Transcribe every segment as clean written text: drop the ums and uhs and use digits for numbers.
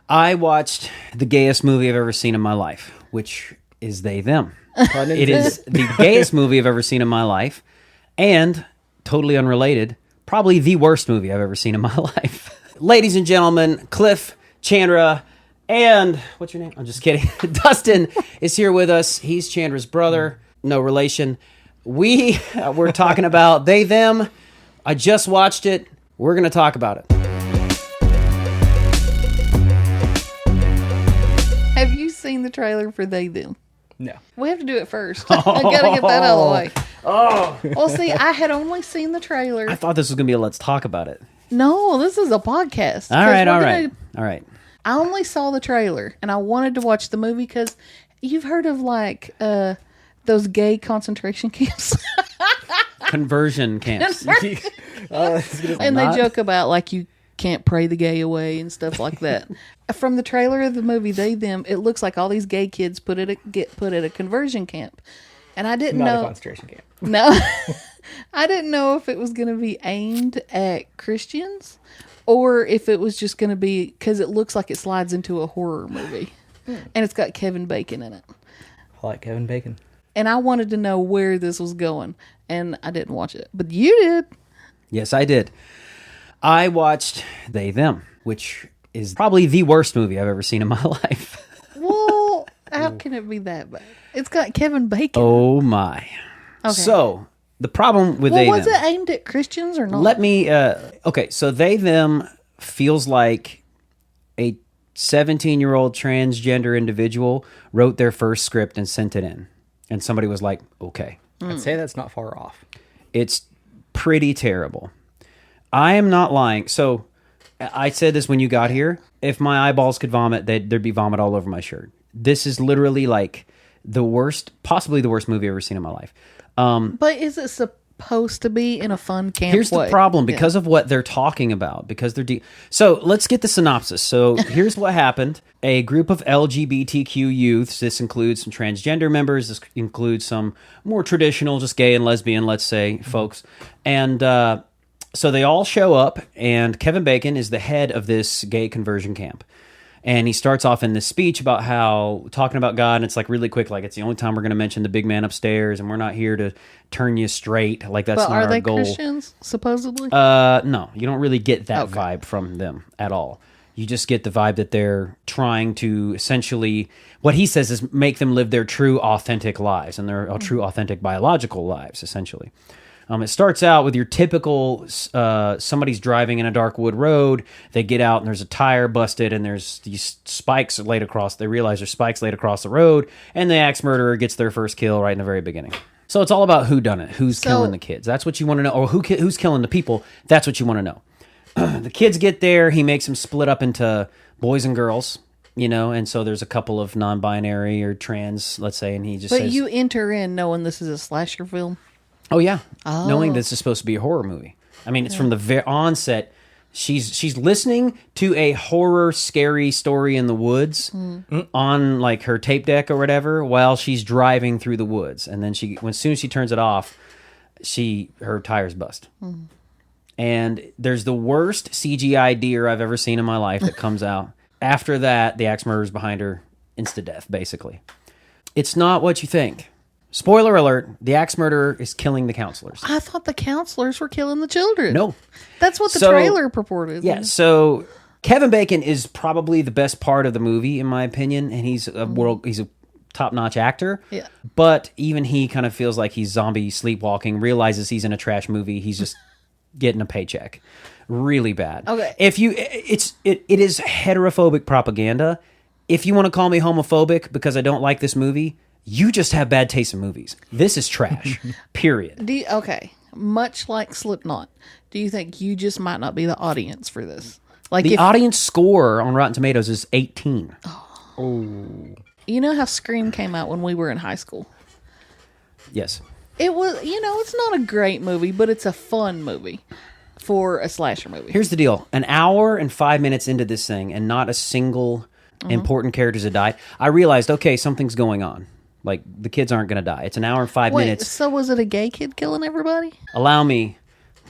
I watched the gayest movie I've ever seen in my life, which is They, Them. It is the gayest movie I've ever seen in my life, and totally unrelated, probably the worst movie I've ever seen in my life. Ladies and gentlemen, Cliff, Chandra, and what's your name? I'm just kidding. Dustin is here with us. He's Chandra's brother, no relation. We're talking about They, Them. I just watched it. We're going to talk about it. Have you seen the trailer for They, Them? No. We have to do it first. I gotta get that out of the way. Oh. Well, see, I had only seen the trailer. I thought this was going to be a let's talk about it. No, this is a podcast. All right. I only saw the trailer, and I wanted to watch the movie because you've heard of, like, those gay concentration camps. Conversion camps. And they joke about, like, you can't pray the gay away and stuff like that. From the trailer of the movie They, Them, it looks like all these gay kids get put at a conversion camp. And I didn't know. Not a concentration camp. No. I didn't know if it was going to be aimed at Christians or if it was just going to be, because it looks like it slides into a horror movie. And it's got Kevin Bacon in it. I like Kevin Bacon. And I wanted to know where this was going. And I didn't watch it. But you did. Yes, I did. I watched They, Them, which is probably the worst movie I've ever seen in my life. Well, how can it be that bad? It's got Kevin Bacon. Oh, my. Okay. So, the problem with They, was Them... it aimed at Christians or not? Let me... okay, so They, Them feels like a 17-year-old transgender individual wrote their first script and sent it in. And somebody was like, okay. I'd say that's not far off. It's pretty terrible. I am not lying. So, I said this when you got here. If my eyeballs could vomit, there'd be vomit all over my shirt. This is literally like the worst, possibly the worst movie I've ever seen in my life. But is it supposed to be in a fun camp Here's way? the problem, because of what they're talking about, because they're So let's get the synopsis. So here's what happened. A group of LGBTQ youths, this includes some transgender members, this includes some more traditional, just gay and lesbian, let's say, folks. And so they all show up, and Kevin Bacon is the head of this gay conversion camp. And he starts off in this speech about how, talking about God, and it's like really quick, like it's the only time we're going to mention the big man upstairs, and we're not here to turn you straight. Like that's not our goal. But are they Christians, supposedly? No, you don't really get that vibe from them at all. You just get the vibe that they're trying to essentially, what he says is make them live their true, authentic lives, and their true, authentic biological lives, essentially. It starts out with your typical, somebody's driving in a dark wood road, they get out and there's a tire busted and there's these spikes laid across, they realize there's spikes laid across the road, and the axe murderer gets their first kill right in the very beginning. So it's all about whodunit, who's killing the kids. That's what you want to know, or who's killing the people, that's what you want to know. The kids get there, he makes them split up into boys and girls, you know, and so there's a couple of non-binary or trans, let's say, and he just says... But you enter in knowing this is a slasher film? Oh, yeah. Oh. Knowing this is supposed to be a horror movie. I mean, it's from the very onset. She's listening to a horror, scary story in the woods on, like, her tape deck or whatever while she's driving through the woods. And then as soon as she turns it off, her tires bust. And there's the worst CGI deer I've ever seen in my life that comes out. After that, the axe murderer's behind her, insta-death, basically. It's not what you think. Spoiler alert, the axe murderer is killing the counselors. I thought the counselors were killing the children. No. That's what the trailer purported. Yeah, so Kevin Bacon is probably the best part of the movie, in my opinion, and he's a top-notch actor. Yeah. But even he kind of feels like he's zombie sleepwalking, realizes he's in a trash movie, he's just getting a paycheck. Really bad. Okay. It is heterophobic propaganda. If you want to call me homophobic because I don't like this movie, you just have bad taste in movies. This is trash. Period. Much like Slipknot, do you think you just might not be the audience for this? Like the audience score on Rotten Tomatoes is 18. Oh. You know how Scream came out when we were in high school? Yes. It was, it's not a great movie, but it's a fun movie for a slasher movie. Here's the deal. An hour and 5 minutes into this thing, and not a single important characters have died, I realized, okay, something's going on. Like, the kids aren't going to die. It's an hour and 5 minutes. So was it a gay kid killing everybody? Allow me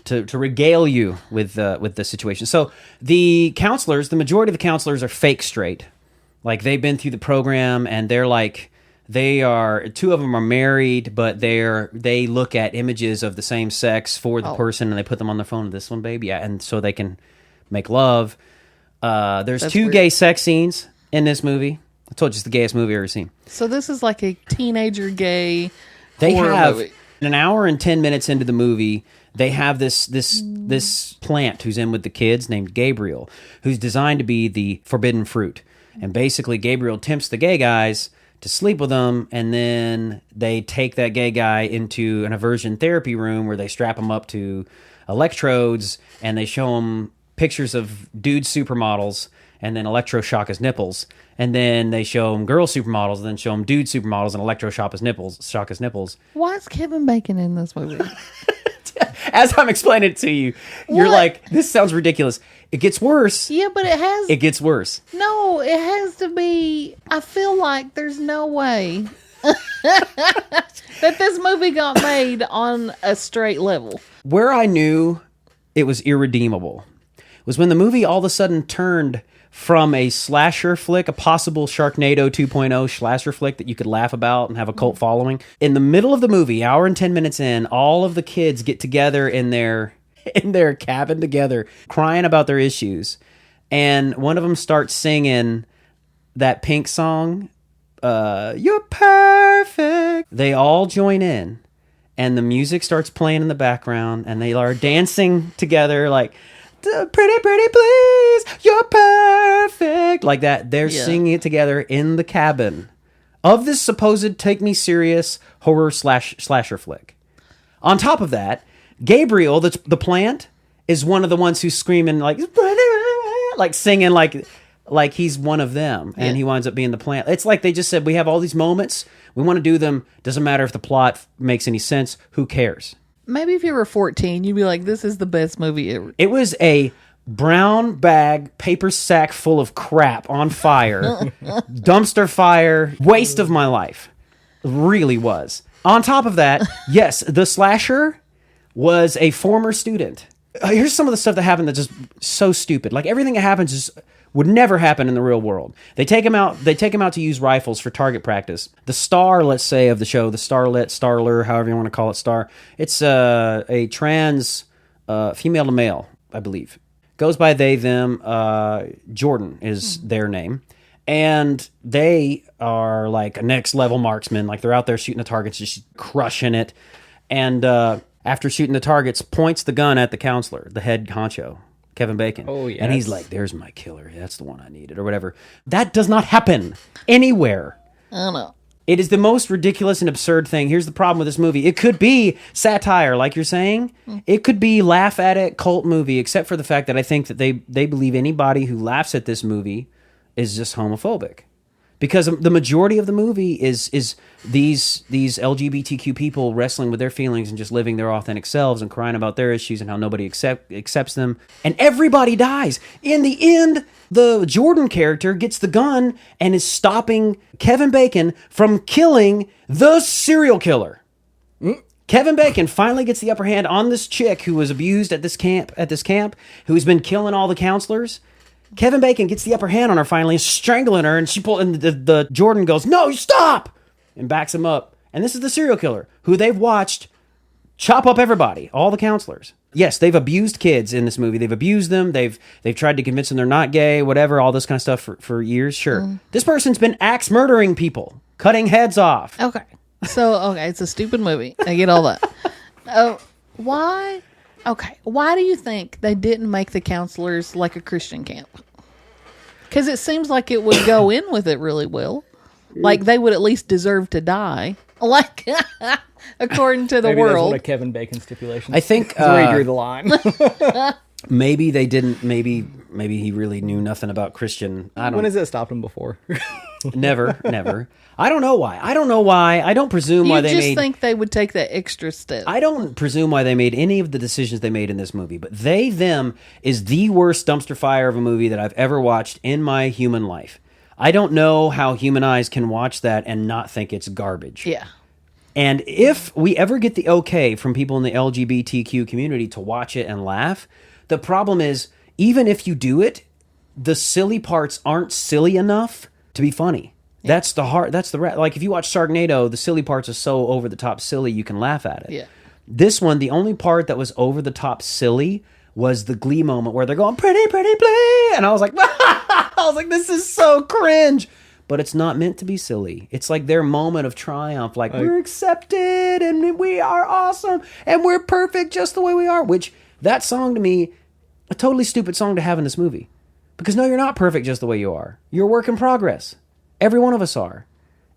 to regale you with the situation. So the counselors, the majority of the counselors are fake straight. Like they've been through the program and they're like, two of them are married, but they look at images of the same sex for the person and they put them on their phone. This one, baby. Yeah. And so they can make love. There's That's 2 weird. Gay sex scenes in this movie. I told you it's the gayest movie I've ever seen. So this is like a teenager gay They horror have movie. An hour and 10 minutes into the movie, they have this plant who's in with the kids named Gabriel, who's designed to be the forbidden fruit. And basically Gabriel tempts the gay guys to sleep with them, and then they take that gay guy into an aversion therapy room where they strap him up to electrodes and they show him pictures of dude supermodels and then electroshock his nipples. And then they show him girl supermodels, and then show him dude supermodels and electroshock his nipples. Why is Kevin Bacon in this movie? As I'm explaining it to you, you're like, this sounds ridiculous. It gets worse. Yeah, but it gets worse. No, it has to be. I feel like there's no way that this movie got made on a straight level. Where I knew it was irredeemable was when the movie all of a sudden turned from a slasher flick, a possible Sharknado 2.0 slasher flick that you could laugh about and have a cult following. In the middle of the movie, hour and 10 minutes in, all of the kids get together in their cabin together, crying about their issues. And one of them starts singing that Pink song, You're Perfect. They all join in, and the music starts playing in the background, and they are dancing together like, pretty, pretty, please, you're perfect. Like that. They're singing it together in the cabin of this supposed take me serious horror slasher flick. On top of that, Gabriel, the plant, is one of the ones who's screaming like singing like he's one of them, and he winds up being the plant. It's like they just said, we have all these moments, we want to do them, doesn't matter if the plot makes any sense, who cares? Maybe if you were 14, you'd be like, this is the best movie ever. It was a brown bag, paper sack full of crap on fire, dumpster fire, waste of my life. It really was. On top of that, yes, the slasher was a former student. Here's some of the stuff that happened that's just so stupid. Like everything that happens would never happen in the real world. They take him out to use rifles for target practice. The star, let's say, of the show, the starler, however you want to call it, star, it's a trans female to male, I believe. Goes by they, them. Jordan is their name. And they are like a next level marksman. Like they're out there shooting the targets, just crushing it. And after shooting the targets, points the gun at the counselor, the head honcho, Kevin Bacon. Oh, yes. And he's like, there's my killer. That's the one I needed, or whatever. That does not happen anywhere. I don't know. It is the most ridiculous and absurd thing. Here's the problem with this movie. It could be satire, like you're saying. It could be laugh at it cult movie, except for the fact that I think that they believe anybody who laughs at this movie is just homophobic. Because the majority of the movie is these LGBTQ people wrestling with their feelings and just living their authentic selves and crying about their issues and how nobody accepts them. And everybody dies. In the end, the Jordan character gets the gun and is stopping Kevin Bacon from killing the serial killer. Kevin Bacon finally gets the upper hand on this chick who was abused at this camp, who's been killing all the counselors. Kevin Bacon gets the upper hand on her finally, strangling her, and the Jordan goes, "No, stop!" and backs him up. And this is the serial killer who they've watched chop up everybody, all the counselors. Yes, they've abused kids in this movie. They've abused them. They've tried to convince them they're not gay, whatever, all this kind of stuff for years. Sure. This person's been axe murdering people, cutting heads off. Okay. So, it's a stupid movie. I get all that. Why? Okay. Why do you think they didn't make the counselors like a Christian camp? Because it seems like it would go in with it really well. Like they would at least deserve to die. Like, according to the Maybe world. That's one of Kevin Bacon's stipulations. I think that's where he drew the line. Maybe they didn't. Maybe he really knew nothing about Christian. I don't. When has it stopped him before? Never. I don't know why. I don't presume why they made. You just think they would take that extra step. I don't presume why they made any of the decisions they made in this movie. But them is the worst dumpster fire of a movie that I've ever watched in my human life. I don't know how human eyes can watch that and not think it's garbage. Yeah. And if we ever get the okay from people in the LGBTQ community to watch it and laugh, the problem is, even if you do it, the silly parts aren't silly enough to be funny. Yeah. That's the heart. That's the like if you watch Sharknado, the silly parts are so over the top silly you can laugh at it. Yeah. This one, the only part that was over the top silly was the Glee moment where they're going pretty, pretty, play, and I was like, this is so cringe. But it's not meant to be silly. It's like their moment of triumph, like we're accepted and we are awesome and we're perfect just the way we are. Which that song to me, a totally stupid song to have in this movie, because no, you're not perfect just the way you are. You're a work in progress. Every one of us are.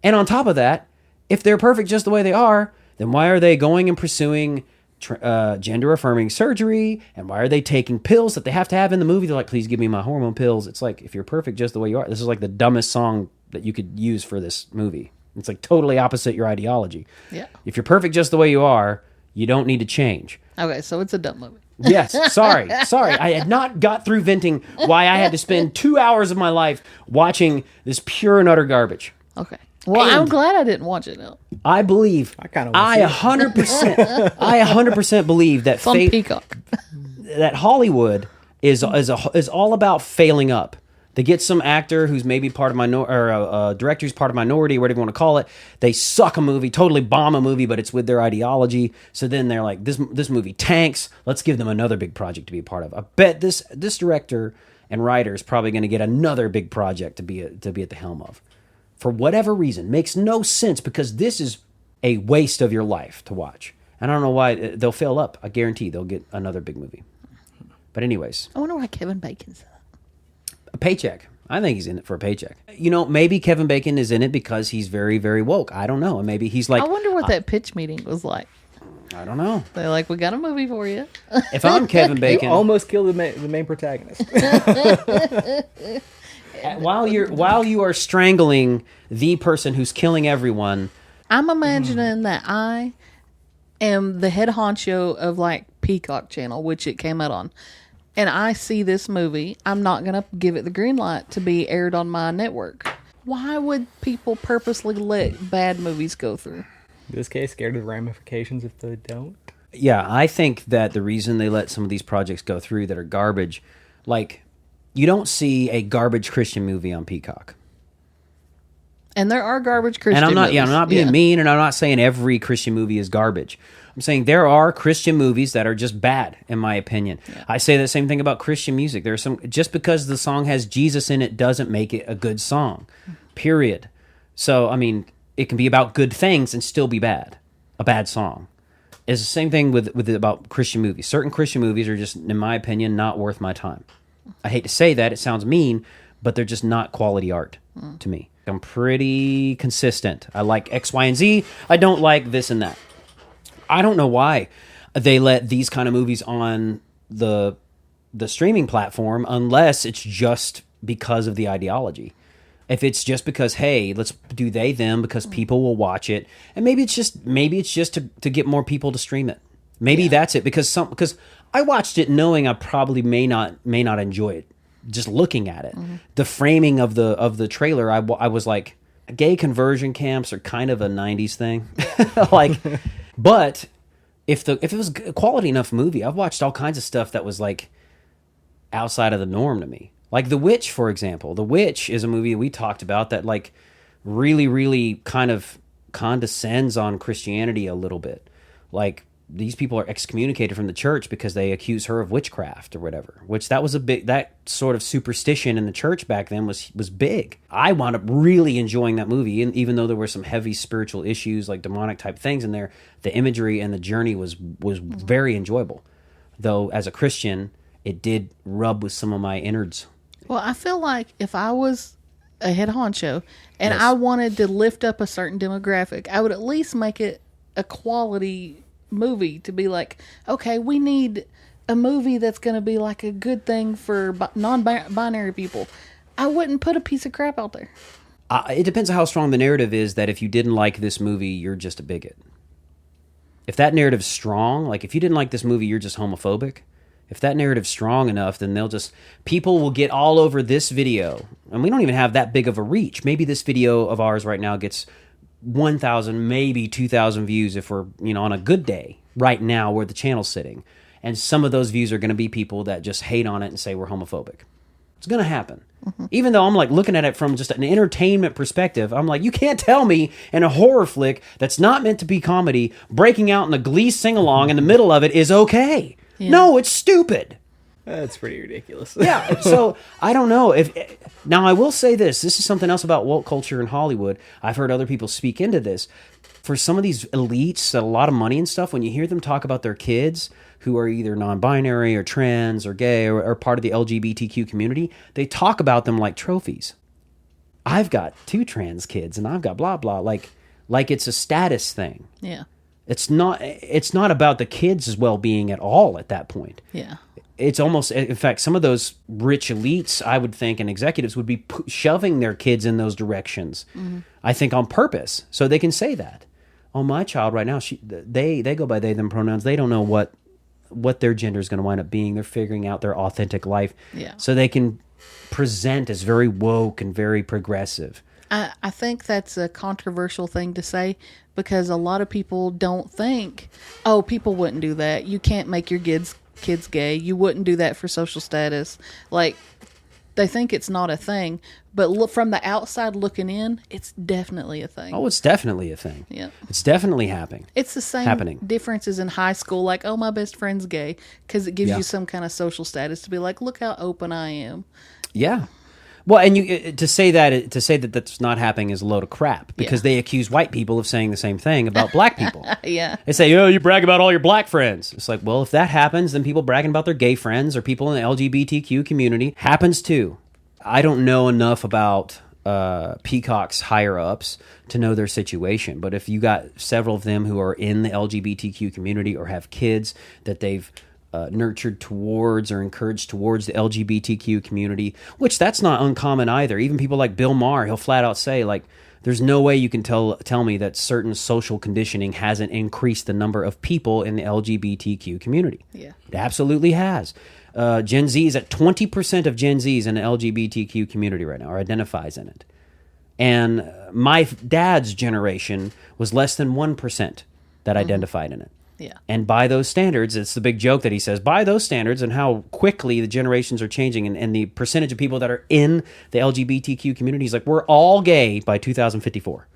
And on top of that, if they're perfect just the way they are, then why are they going and pursuing gender-affirming surgery? And why are they taking pills that they have to have in the movie? They're like, please give me my hormone pills. It's like, if you're perfect just the way you are, this is like the dumbest song that you could use for this movie. It's like totally opposite your ideology. Yeah. If you're perfect just the way you are, you don't need to change. Okay, so it's a dumb movie. Yes, sorry. I had not got through venting why I had to spend 2 hours of my life watching this pure and utter garbage. Okay. Well, I'm glad I didn't watch it now. I believe, I 100% believe that Peacock. that Hollywood is all about failing up. They get some actor who's maybe part of a director who's part of minority, whatever you want to call it. They suck a movie, totally bomb a movie, but it's with their ideology. So then they're like, this movie tanks. Let's give them another big project to be a part of. I bet this director and writer is probably going to get another big project to be at the helm of. For whatever reason, makes no sense, because this is a waste of your life to watch. And I don't know why they'll fail up. I guarantee they'll get another big movie. But anyways, I wonder why Kevin Bacon's in it. A paycheck. I think he's in it for a paycheck. You know, maybe Kevin Bacon is in it because he's very, very woke. I don't know. And maybe he's like... I wonder what that pitch meeting was like. I don't know. They're like, we got a movie for you. If I'm Kevin Bacon... You almost killed the main protagonist. While you are strangling the person who's killing everyone... I'm imagining that I am the head honcho of like Peacock channel, which it came out on. And I see this movie, I'm not going to give it the green light to be aired on my network. Why would people purposely let bad movies go through? In this case, scared of the ramifications if they don't. Yeah, I think that the reason they let some of these projects go through that are garbage, like, you don't see a garbage Christian movie on Peacock. And there are garbage Christian movies. movies. I'm not being mean, and I'm not saying every Christian movie is garbage. I'm saying there are Christian movies that are just bad, in my opinion. Yeah. I say the same thing about Christian music. There's some, just because the song has Jesus in it doesn't make it a good song, period. So, I mean, it can be about good things and still be bad. A bad song. It's the same thing with about Christian movies. Certain Christian movies are just, in my opinion, not worth my time. I hate to say that, it sounds mean, but they're just not quality art to me. I'm pretty consistent. I like X, Y, and Z. I don't like this and that. I don't know why they let these kind of movies on the streaming platform unless it's just because of the ideology. If it's just because, hey, let's do they them because people will watch it, and maybe it's just to get more people to stream it. Maybe that's it, because I watched it knowing I probably may not enjoy it. Just looking at it, the framing of the trailer, I was like, gay conversion camps are kind of a 90s thing. Like, but if it was a quality enough movie, I've watched all kinds of stuff that was like outside of the norm to me. Like The Witch, for example. The Witch is a movie we talked about that like really, really kind of condescends on Christianity a little bit. Like, these people are excommunicated from the church because they accuse her of witchcraft or whatever, which that sort of superstition in the church back then was big. I wound up really enjoying that movie, and even though there were some heavy spiritual issues like demonic type things in there, the imagery and the journey was very enjoyable. Though as a Christian, it did rub with some of my innards. Well, I feel like if I was a head honcho and I wanted to lift up a certain demographic, I would at least make it a quality movie to be like, okay, we need a movie that's going to be like a good thing for non-binary people. I wouldn't put a piece of crap out there. It depends on how strong the narrative is that if you didn't like this movie, you're just a bigot. If that narrative's strong, like if you didn't like this movie, you're just homophobic. If that narrative's strong enough, then people will get all over this video. And we don't even have that big of a reach. Maybe this video of ours right now gets 1,000, maybe 2,000 views if we're, on a good day right now where the channel's sitting. And some of those views are going to be people that just hate on it and say we're homophobic. It's going to happen. Even though I'm like looking at it from just an entertainment perspective, I'm like, you can't tell me in a horror flick that's not meant to be comedy, breaking out in a Glee sing-along in the middle of it is okay. Yeah. No, it's stupid. That's pretty ridiculous. Yeah, so I don't know. Now, I will say this. This is something else about woke culture in Hollywood. I've heard other people speak into this. For some of these elites that a lot of money and stuff, when you hear them talk about their kids who are either non-binary or trans or gay or part of the LGBTQ community, they talk about them like trophies. I've got 2 trans kids and I've got blah, blah, like it's a status thing. Yeah. It's not about the kids' well-being at all at that point. Yeah. It's almost, in fact, some of those rich elites, I would think, and executives would be shoving their kids in those directions. I think on purpose, so they can say that. Oh, my child right now, they go by they, them pronouns. They don't know what their gender is going to wind up being. They're figuring out their authentic life. Yeah. So they can present as very woke and very progressive. I think that's a controversial thing to say because a lot of people don't think, oh, people wouldn't do that. You can't make your kids gay. You wouldn't do that for social status. Like, they think it's not a thing, but look from the outside looking in, it's definitely a thing. Oh, it's definitely a thing. Yeah. It's definitely happening. It's the same differences in high school, like, oh, my best friend's gay, because it gives you some kind of social status to be like, look how open I am. Yeah. Well, and you to say that that's not happening is a load of crap because they accuse white people of saying the same thing about black people. Yeah. They say, oh, you brag about all your black friends. It's like, well, if that happens, then people bragging about their gay friends or people in the LGBTQ community happens too. I don't know enough about Peacock's higher-ups to know their situation, but if you got several of them who are in the LGBTQ community or have kids that they've nurtured towards or encouraged towards the LGBTQ community, which that's not uncommon either. Even people like Bill Maher, he'll flat out say, like, there's no way you can tell me that certain social conditioning hasn't increased the number of people in the LGBTQ community. Yeah. It absolutely has. Gen Z is at 20% of Gen Zs in the LGBTQ community right now, or identifies in it. And my dad's generation was less than 1% that identified in it. Yeah. And by those standards, it's the big joke that he says, by those standards and how quickly the generations are changing and the percentage of people that are in the LGBTQ community is like, we're all gay by 2054.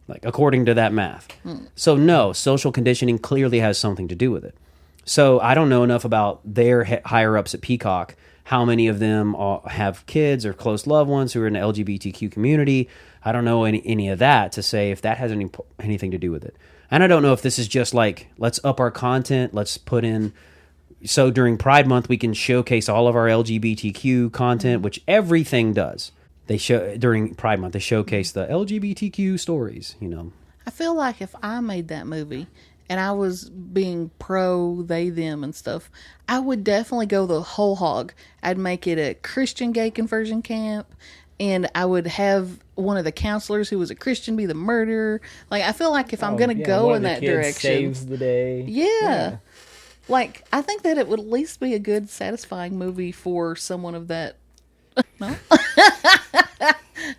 Like, according to that math. So no, social conditioning clearly has something to do with it. So I don't know enough about their higher-ups at Peacock, how many of them have kids or close loved ones who are in the LGBTQ community. I don't know any of that to say if that has anything to do with it. And I don't know if this is just like, let's up our content, let's put in, so during Pride Month we can showcase all of our LGBTQ content, which everything does. During Pride Month, they showcase the LGBTQ stories, I feel like if I made that movie and I was being pro they, them and stuff, I would definitely go the whole hog. I'd make it a Christian gay conversion camp, and I would have one of the counselors who was a Christian be the murderer. Like, I feel like if I'm going to go in that direction, saves the day. Yeah. Like, I think that it would at least be a good, satisfying movie for someone of that. No?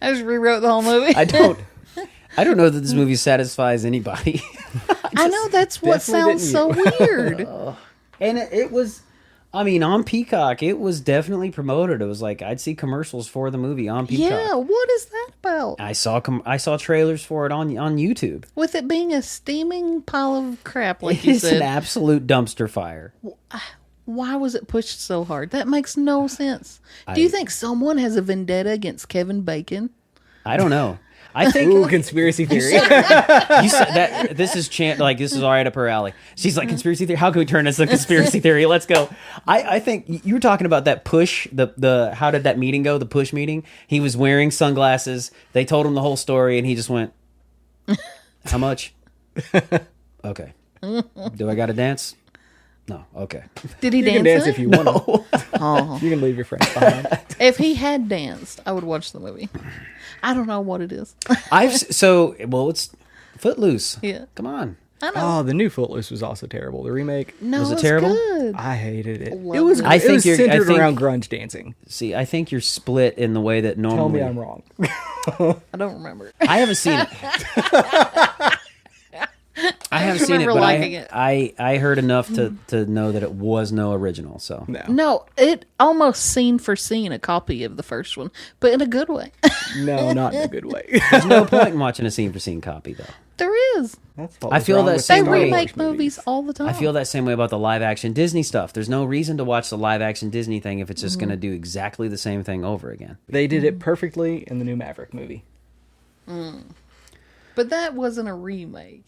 I just rewrote the whole movie. I don't know that this movie satisfies anybody. I know, that's what sounds so weird. And it was, I mean, on Peacock, it was definitely promoted. It was like, I'd see commercials for the movie on Peacock. Yeah, what is that about? I saw trailers for it on YouTube. With it being a steaming pile of crap, like you said. It's an absolute dumpster fire. Why was it pushed so hard? That makes no sense. Do you think someone has a vendetta against Kevin Bacon? I don't know. I think Ooh, conspiracy theory. You said that this is all right up her alley. She's like, conspiracy theory. How can we turn this into conspiracy theory? Let's go. I think you were talking about that push. The how did that meeting go? The push meeting. He was wearing sunglasses. They told him the whole story, and he just went, "How much? Okay. Do I got to dance? No. Okay. Did he You dance? can dance in if it? you want. No. Oh. You can leave your friends behind. If he had danced, I would watch the movie. I don't know what it is. It's Footloose. Yeah. Come on. I know. Oh, the new Footloose was also terrible. The remake. No, Was it it's terrible? good. I hated it. Loved It was. it. It was centered around grunge dancing. See, I think you're split in the way that normally. Tell me I'm wrong. I don't remember. I haven't seen it. I haven't seen it, remember but liking it. I heard enough to know that it was no original. So No, it almost scene for scene a copy of the first one, but in a good way. No, not in a good way. there's no point in watching a scene for scene copy, though. There is. That's what I was feel wrong that with same They way. Star remake Wars movies all the time. I feel that same way about the live action Disney stuff. There's no reason to watch the live action Disney thing if it's just going to do exactly the same thing over again. They did it perfectly in the new Maverick movie. But that wasn't a remake.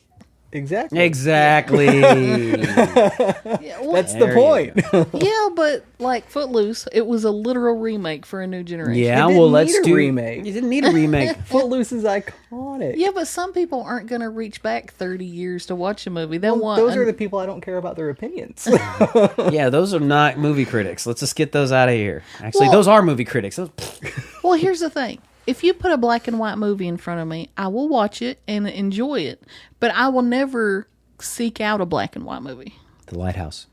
Exactly. Exactly. Yeah, well, That's the There you point. yeah, but like Footloose, it was a literal remake for a new generation. Yeah, didn't well, need let's a do remake. You didn't need a remake. Footloose is iconic. Yeah, but some people aren't going to reach back 30 years to watch a movie. They'll want Those are the people I don't care about their opinions. Yeah, those are not movie critics. Let's just get those out of here. Actually, Well- those are movie critics. Well, here's the thing. If you put a black and white movie in front of me, I will watch it and enjoy it, but I will never seek out a black and white movie. The Lighthouse.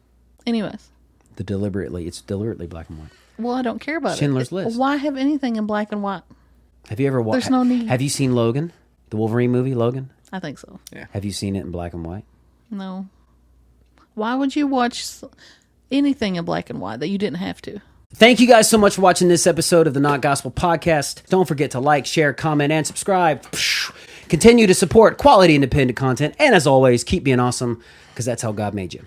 Anyways, It's deliberately black and white. well, I don't care about Schindler's it. List. Why have anything in black and white? Have you ever watched? There's no need. Have you seen Logan, the Wolverine movie, Logan? I think so. Have you seen it in black and white? No. Why would you watch anything in black and white that you didn't have to? Thank you guys so much for watching this episode of the Not Gospel Podcast. Don't forget to like, share, comment, and subscribe. Continue to support quality independent content. And as always, keep being awesome, because that's how God made you.